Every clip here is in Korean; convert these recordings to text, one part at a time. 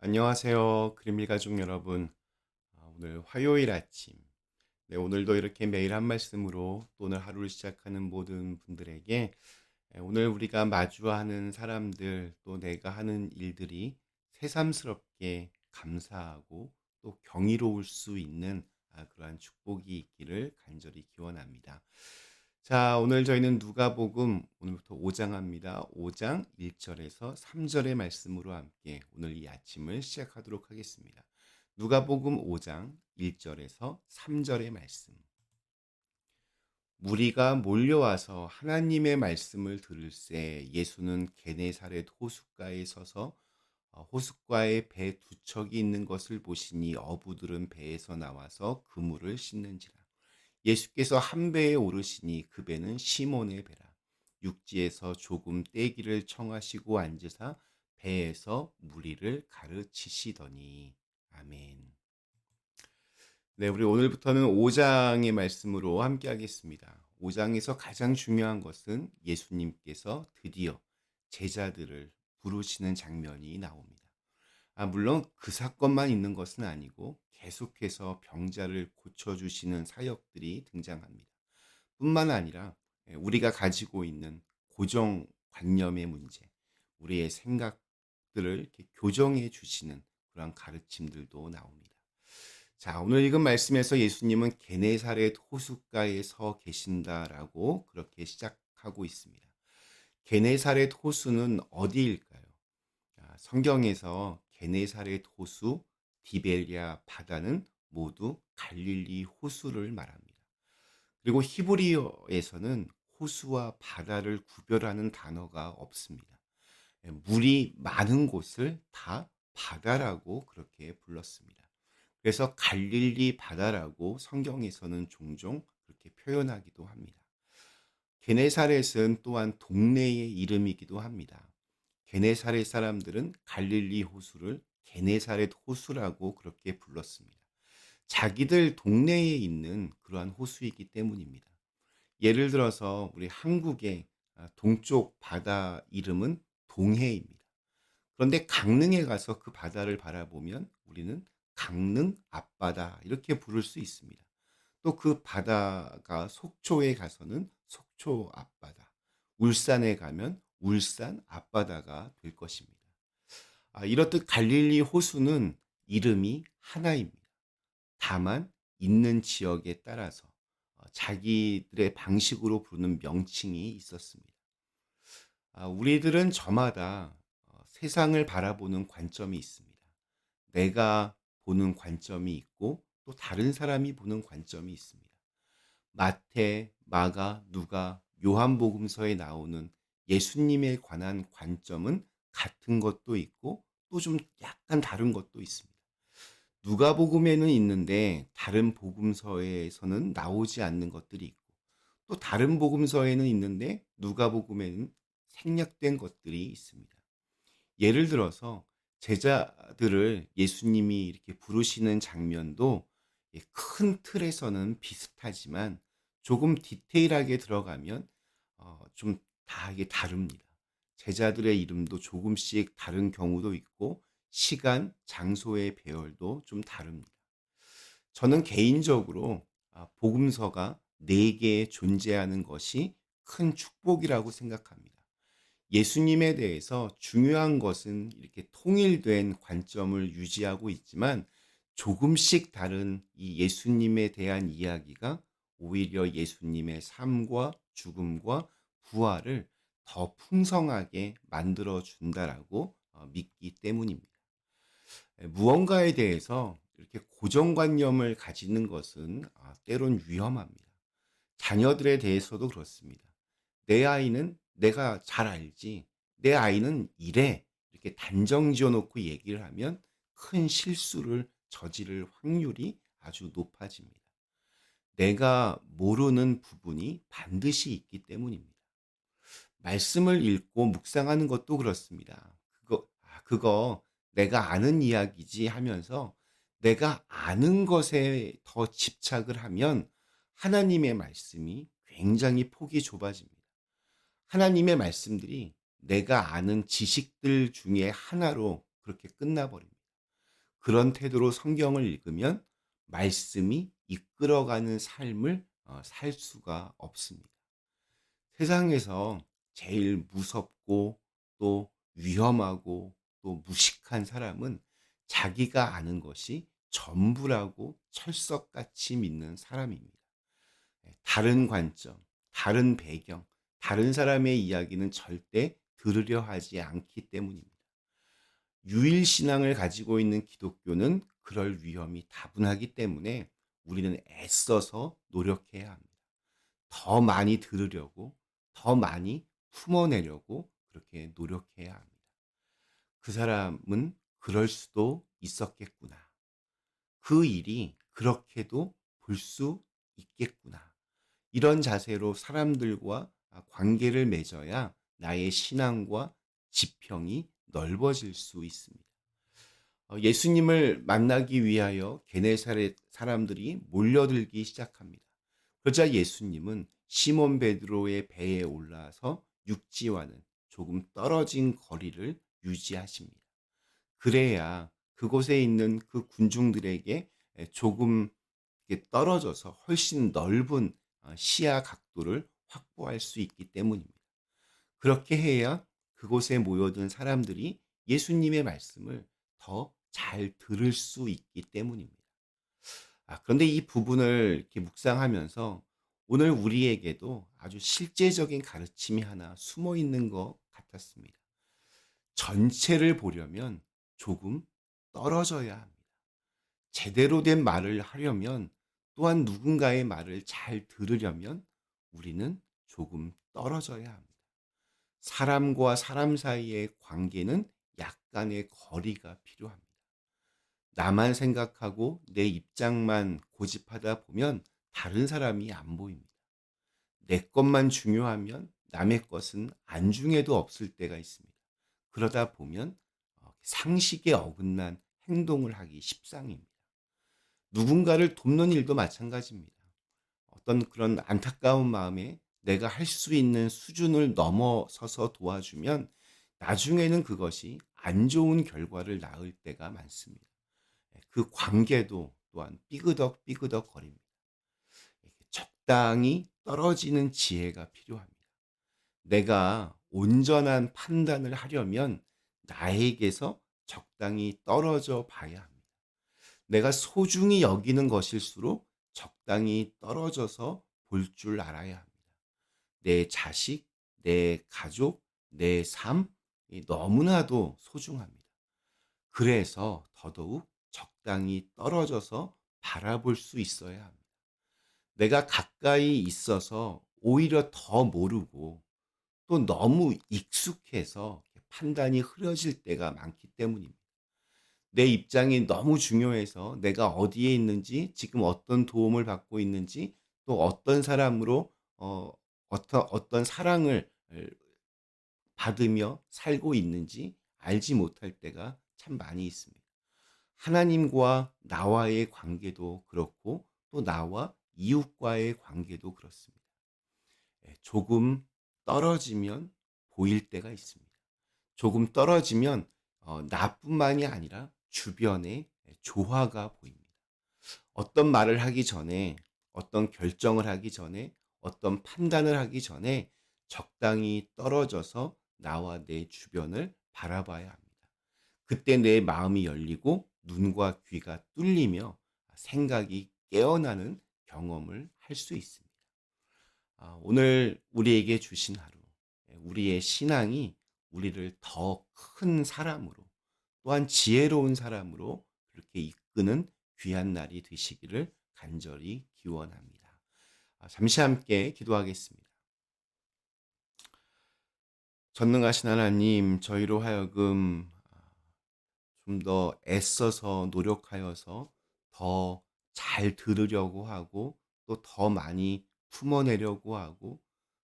안녕하세요. 그림일 가족 여러분. 오늘 화요일 아침. 네, 오늘도 이렇게 매일 한 말씀으로 또 오늘 하루를 시작하는 모든 분들에게 오늘 우리가 마주하는 사람들 또 내가 하는 일들이 새삼스럽게 감사하고 또 경이로울 수 있는 그러한 축복이 있기를 간절히 기원합니다. 자, 오늘 저희는 누가복음 오늘부터 5장 합니다. 5장 1절에서 3절의 말씀으로 함께 오늘 이 아침을 시작하도록 하겠습니다. 누가복음 5장 1절에서 3절의 말씀. 무리가 몰려와서 하나님의 말씀을 들을새 예수는 게네사렛 호숫가에 서서 호숫가에 배 두 척이 있는 것을 보시니 어부들은 배에서 나와서 그물을 씻는지라. 예수께서 한 배에 오르시니 그 배는 시몬의 배라. 육지에서 조금 떼기를 청하시고 앉으사 배에서 무리를 가르치시더니. 아멘. 네, 우리 오늘부터는 5장의 말씀으로 함께 하겠습니다. 5장에서 가장 중요한 것은 예수님께서 드디어 제자들을 부르시는 장면이 나옵니다. 물론 그 사건만 있는 것은 아니고 계속해서 병자를 고쳐주시는 사역들이 등장합니다. 뿐만 아니라 우리가 가지고 있는 고정관념의 문제, 우리의 생각들을 이렇게 교정해 주시는 그런 가르침들도 나옵니다. 자, 오늘 읽은 말씀에서 예수님은 게네사렛 호숫가에 서 계신다라고 그렇게 시작하고 있습니다. 게네사렛 호수는 어디일까요? 성경에서 게네사렛 호수, 디베랴 바다는 모두 갈릴리 호수를 말합니다. 그리고 히브리어에서는 호수와 바다를 구별하는 단어가 없습니다. 물이 많은 곳을 다 바다라고 그렇게 불렀습니다. 그래서 갈릴리 바다라고 성경에서는 종종 그렇게 표현하기도 합니다. 게네사렛은 또한 동네의 이름이기도 합니다. 게네사렛 사람들은 갈릴리 호수를 게네사렛 호수라고 그렇게 불렀습니다. 자기들 동네에 있는 그러한 호수이기 때문입니다. 예를 들어서 우리 한국의 동쪽 바다 이름은 동해입니다. 그런데 강릉에 가서 그 바다를 바라보면 우리는 강릉 앞바다 이렇게 부를 수 있습니다. 또 그 바다가 속초에 가서는 속초 앞바다, 울산에 가면 울산 앞바다가 될 것입니다. 이렇듯 갈릴리 호수는 이름이 하나입니다. 다만 있는 지역에 따라서 자기들의 방식으로 부르는 명칭이 있었습니다. 우리들은 저마다 세상을 바라보는 관점이 있습니다. 내가 보는 관점이 있고 또 다른 사람이 보는 관점이 있습니다. 마태, 마가, 누가, 요한복음서에 나오는 예수님에 관한 관점은 같은 것도 있고 또 좀 약간 다른 것도 있습니다. 누가복음에는 있는데 다른 복음서에서는 나오지 않는 것들이 있고 또 다른 복음서에는 있는데 누가복음에는 생략된 것들이 있습니다. 예를 들어서 제자들을 예수님이 이렇게 부르시는 장면도 큰 틀에서는 비슷하지만 조금 디테일하게 들어가면 좀 다 이게 다릅니다. 제자들의 이름도 조금씩 다른 경우도 있고 시간, 장소의 배열도 좀 다릅니다. 저는 개인적으로 복음서가 네 개 존재하는 것이 큰 축복이라고 생각합니다. 예수님에 대해서 중요한 것은 이렇게 통일된 관점을 유지하고 있지만 조금씩 다른 이 예수님에 대한 이야기가 오히려 예수님의 삶과 죽음과 부활을 더 풍성하게 만들어 준다라고 믿기 때문입니다. 무언가에 대해서 이렇게 고정관념을 가지는 것은 때론 위험합니다. 자녀들에 대해서도 그렇습니다. 내 아이는 내가 잘 알지. 내 아이는 이래. 이렇게 단정 지어 놓고 얘기를 하면 큰 실수를 저지를 확률이 아주 높아집니다. 내가 모르는 부분이 반드시 있기 때문입니다. 말씀을 읽고 묵상하는 것도 그렇습니다. 그거 내가 아는 이야기지 하면서 내가 아는 것에 더 집착을 하면 하나님의 말씀이 굉장히 폭이 좁아집니다. 하나님의 말씀들이 내가 아는 지식들 중에 하나로 그렇게 끝나버립니다. 그런 태도로 성경을 읽으면 말씀이 이끌어가는 삶을 살 수가 없습니다. 세상에서 제일 무섭고 또 위험하고 또 무식한 사람은 자기가 아는 것이 전부라고 철석같이 믿는 사람입니다. 다른 관점, 다른 배경, 다른 사람의 이야기는 절대 들으려 하지 않기 때문입니다. 유일신앙을 가지고 있는 기독교는 그럴 위험이 다분하기 때문에 우리는 애써서 노력해야 합니다. 더 많이 들으려고, 더 많이 품어내려고 그렇게 노력해야 합니다. 그 사람은 그럴 수도 있었겠구나. 그 일이 그렇게도 볼 수 있겠구나. 이런 자세로 사람들과 관계를 맺어야 나의 신앙과 지평이 넓어질 수 있습니다. 예수님을 만나기 위하여 게네사렛 사람들이 몰려들기 시작합니다. 그러자 예수님은 시몬 베드로의 배에 올라서 육지와는 조금 떨어진 거리를 유지하십니다. 그래야 그곳에 있는 그 군중들에게 조금 떨어져서 훨씬 넓은 시야 각도를 확보할 수 있기 때문입니다. 그렇게 해야 그곳에 모여든 사람들이 예수님의 말씀을 더 잘 들을 수 있기 때문입니다. 그런데 이 부분을 이렇게 묵상하면서 오늘 우리에게도 아주 실제적인 가르침이 하나 숨어 있는 것 같았습니다. 전체를 보려면 조금 떨어져야 합니다. 제대로 된 말을 하려면 또한 누군가의 말을 잘 들으려면 우리는 조금 떨어져야 합니다. 사람과 사람 사이의 관계는 약간의 거리가 필요합니다. 나만 생각하고 내 입장만 고집하다 보면 다른 사람이 안 보입니다. 내 것만 중요하면 남의 것은 안중에도 없을 때가 있습니다. 그러다 보면 상식에 어긋난 행동을 하기 십상입니다. 누군가를 돕는 일도 마찬가지입니다. 어떤 그런 안타까운 마음에 내가 할 수 있는 수준을 넘어서서 도와주면 나중에는 그것이 안 좋은 결과를 낳을 때가 많습니다. 그 관계도 또한 삐그덕 거립니다. 적당히 떨어지는 지혜가 필요합니다. 내가 온전한 판단을 하려면 나에게서 적당히 떨어져 봐야 합니다. 내가 소중히 여기는 것일수록 적당히 떨어져서 볼 줄 알아야 합니다. 내 자식, 내 가족, 내 삶, 너무나도 소중합니다. 그래서 더더욱 적당히 떨어져서 바라볼 수 있어야 합니다. 내가 가까이 있어서 오히려 더 모르고 또 너무 익숙해서 판단이 흐려질 때가 많기 때문입니다. 내 입장이 너무 중요해서 내가 어디에 있는지, 지금 어떤 도움을 받고 있는지, 또 어떤 사람으로 어떤 사랑을 받으며 살고 있는지 알지 못할 때가 참 많이 있습니다. 하나님과 나와의 관계도 그렇고 또 나와 이웃과의 관계도 그렇습니다. 조금 떨어지면 보일 때가 있습니다. 조금 떨어지면 나뿐만이 아니라 주변에 조화가 보입니다. 어떤 말을 하기 전에, 어떤 결정을 하기 전에, 어떤 판단을 하기 전에 적당히 떨어져서 나와 내 주변을 바라봐야 합니다. 그때 내 마음이 열리고 눈과 귀가 뚫리며 생각이 깨어나는 경험을 할 수 있습니다. 오늘 우리에게 주신 하루, 우리의 신앙이 우리를 더 큰 사람으로 또한 지혜로운 사람으로 그렇게 이끄는 귀한 날이 되시기를 간절히 기원합니다. 잠시 함께 기도하겠습니다. 전능하신 하나님, 저희로 하여금 좀 더 애써서 노력하여서 더 잘 들으려고 하고 또 더 많이 품어내려고 하고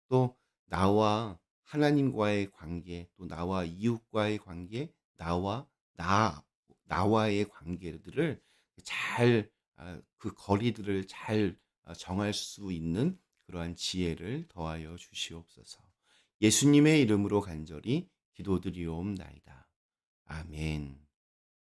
또 나와 하나님과의 관계, 또 나와 이웃과의 관계, 나와의 관계들을 잘, 그 거리들을 잘 정할 수 있는 그러한 지혜를 더하여 주시옵소서. 예수님의 이름으로 간절히 기도드리옵나이다. 아멘.